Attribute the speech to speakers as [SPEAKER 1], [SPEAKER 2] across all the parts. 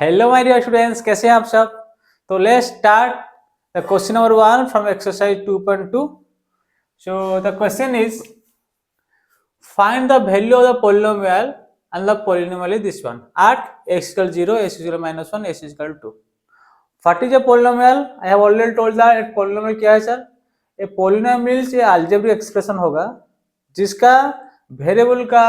[SPEAKER 1] Hello my dear students, कैसे हैं आप सब। तो let's start the question number 1 from exercise 2.2. So the question is find the value of the polynomial and the polynomial is this one at x equal 0, x equal minus 1, x equal 2. What is a polynomial? I have already told that एक polynomial क्या है sir. ए polynomial से algebraic expression होगा जिसका variable का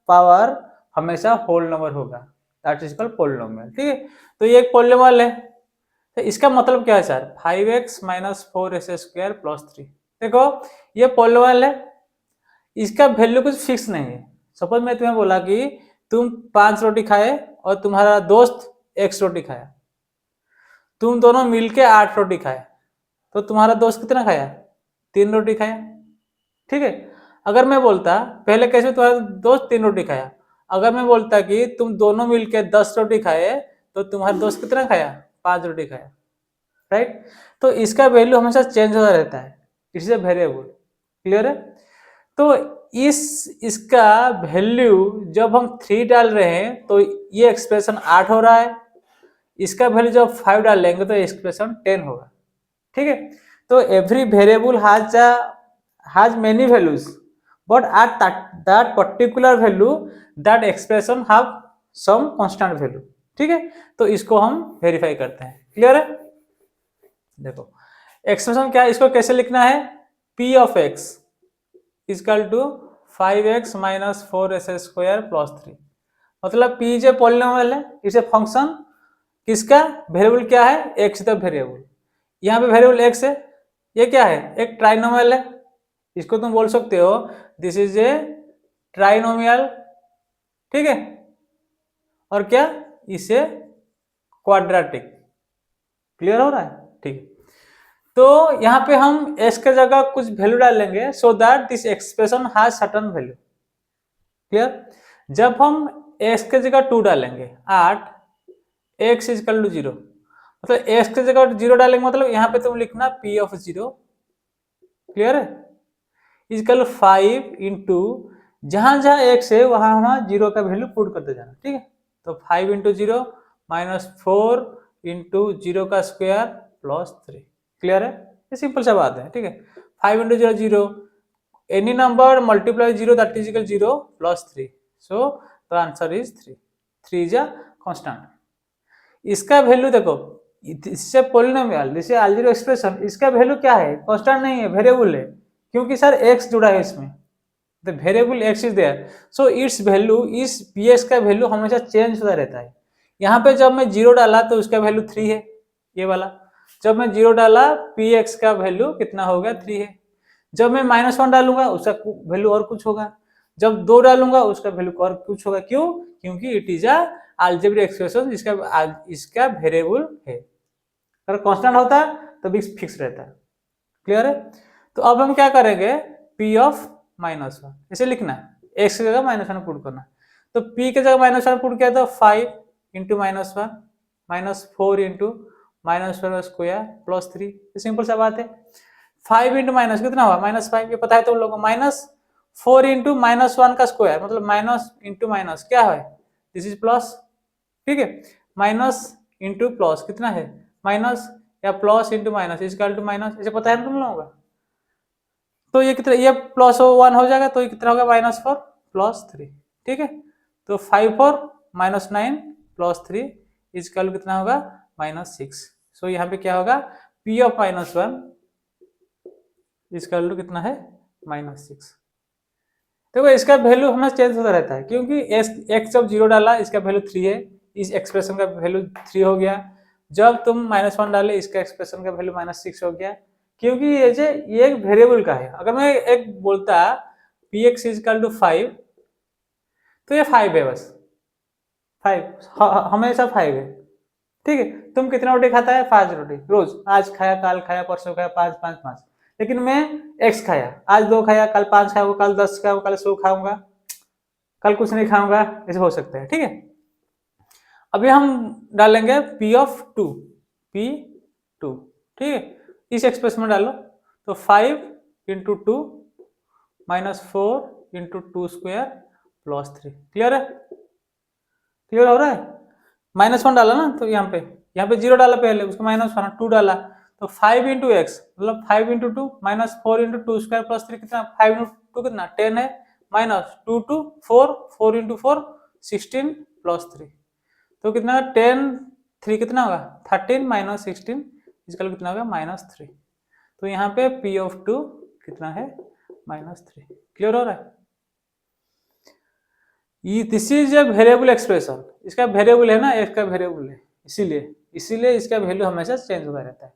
[SPEAKER 1] power हमेशा whole number होगा, that is called polynomial। ठीक है, तो ये एक polynomial है। तो इसका मतलब क्या है sir, 5x minus 4s² plus 3। देखो ये polynomial है, इसका वैल्यू कुछ फिक्स नहीं है। सपोज मैं तुम्हें बोला कि तुम 5 रोटी खाए और तुम्हारा दोस्त 1 रोटी खाया, तुम दोनों मिलके 8 रोटी खाए, तो तुम्हारा दोस्त कितना खाया, 3 रोटी खाया। ठीक है, अगर मैं बोलता पहले कैसे तुम्हारा दोस्त 3 रोटी खाया, अगर मैं बोलता कि तुम दोनों मिलके 10 रोटी खाए तो तुम्हारा दोस्त कितना खाया, 5 रोटी खाया। राइट, तो इसका वैल्यू हमेशा चेंज होता रहता है, इट्स ए वेरिएबल। क्लियर है। तो इसका वैल्यू जब हम 3 डाल रहे हैं तो ये एक्सप्रेशन 8 हो रहा है, इसका वैल्यू जब 5 डालेंगे तो एक्सप्रेशन 10 होगा। ठीक है, तो every variable has many values but at that particular value that expression have some constant value। ठीक है, तो इसको हम वेरीफाई करते हैं। क्लियर है। देखो एक्सप्रेशन क्या है, इसको कैसे लिखना है, p of x equal to 5x minus 4s² plus 3। मतलब p जो पॉलिनोमियल है, इट्स ए फंक्शन किसका, वेरिएबल क्या है, x द वेरिएबल। यहाँ पे वेरिएबल x है, ये क्या है, एक ट्राइनोमियल है। इसको तुम बोल सकते हो दिस इज ए ट्राइनोमियल। ठीक है, और क्या, इसे क्वाड्रेटिक। क्लियर हो रहा है। ठीक है, तो यहाँ पे हम x के जगह कुछ वैल्यू डालेंगे so that this expression has certain value. Clear. जब हम x के जगह 2 डालेंगे 8 x इक्वल टू 0, मतलब x के जगह 0 डालेंगे, मतलब यहाँ पे तुम लिखना p ऑफ 0। क्लियर है, इक्वल 5 इंटू जहां जहां x है वहां वहां 0 का वैल्यू पुट करते जाना। ठीक है, तो 5 इंटू 0 माइनस 4 इंटू 0 का स्क्वायर प्लस 3। क्लियर है, ये सिंपल सा बात है। ठीक है, 5 into 0 0, any number multiply 0 that is equal 0 plus 3, so the answer is 3। 3 is a constant. इसका वैल्यू देखो, इससे पॉलिनोमियल दिस अलजेब्रिक एक्सप्रेशन, इसका वैल्यू क्या है, कांस्टेंट नहीं है, वेरिएबल है, क्योंकि सर x जुड़ा है इसमें, the variable x is there, so its value, इस px का वैल्यू हमेशा चेंज होता रहता है। यहाँ पे जब मैं 0 डाला तो उसका वैल्यू 3 है, ये वाला। जब मैं 0 डाला px का वैल्यू कितना हो गया, 3 है। जब मैं -1 डालूंगा उसका वैल्यू और कुछ होगा, जब 2 डालूंगा उसका वैल्यू और कुछ होगा। क्यों, क्योंकि it is a algebraic expression, इसका वेरिएबल है। अगर कांस्टेंट होता तो भी फिक्स रहता है। क्लियर है। तो अब हम क्या करेंगे, p ऑफ -1 इसे लिखना है, x की जगह -1 पुट करना। तो p की जगह -1 पुट किया तो 5 into -1 minus 4 into -1 square plus 3। Simple सा बात है। 5 इंटू माइनस कितना हुआ, -5, ये पता है तुम लोगों को। माइनस 4 इंटू -1 का स्क्वायर, मतलब माइनस इंटू माइनस क्या है, दिस इज प्लस। ठीक है, माइनस इंटू प्लस कितना है, माइनस, या plus into minus equal to minus, इसे पता है तुम लोगों का। तो ये कितना, ये प्लस 1 हो जाएगा, तो ये कितना होगा, -4 प्लस 3। ठीक है, तो 5 4 -9 प्लस 3 इक्वल कितना होगा, -6। सो यहाँ पे क्या होगा, p ऑफ -1 इक्वल टू कितना है, -6। देखो इसका वैल्यू हमें चेंज होता रहता है, क्योंकि x जब 0 डाला इसका वैल्यू 3 है, इस एक्सप्रेशन का वैल्यू 3 हो गया। जब तुम -1 डाले इसका एक्सप्रेशन का वैल्यू -6 हो गया, क्योंकि ये एक वेरिएबल का है। अगर मैं एक बोलता px इक्वल टू 5, तो ये 5 है, बस 5 हमेशा 5 है। ठीक है, तुम कितना रोटी खाता है, 5 रोटी रोज, आज खाया, कल खाया, परसों खाया, 5 5 5। लेकिन मैं x खाया, आज 2 खाया, कल 5 खाऊंगा, कल 10 खाऊंगा, कल 100 खाऊंगा, कल कुछ नहीं खाऊंगा, ऐसे हो सकता है। ठीक है, अभी हम डालेंगे p ऑफ 2, p2। ठीक है, इस एक्सप्रेशन में डालो, तो 5 into 2 -4 into 2 square plus 3। Clear है, क्लियर हो रहा है। -1 डाला ना, तो यहाँ पे 0 डाला पहले, उसको -1 2 डाला, तो 5 इंटू एक्स मतलब 5 इंटू 2 -4 इंटू 2 स्क्वायर प्लस 3 कितना, 5 इंटू 2 कितना 10 है, -2 टू 4 4 इंटू 4 16 प्लस 3, तो कितना 10 3 कितना होगा 13 -16 इसका कितना होगा -3, तो यहाँ पे P ऑफ 2 कितना है -3। क्लियर हो रहा है? This is a variable expression, इसका वेरिएबल है ना, इसका वेरिएबल है, इसीलिए इसका वैल्यू हमेशा चेंज होता रहता है।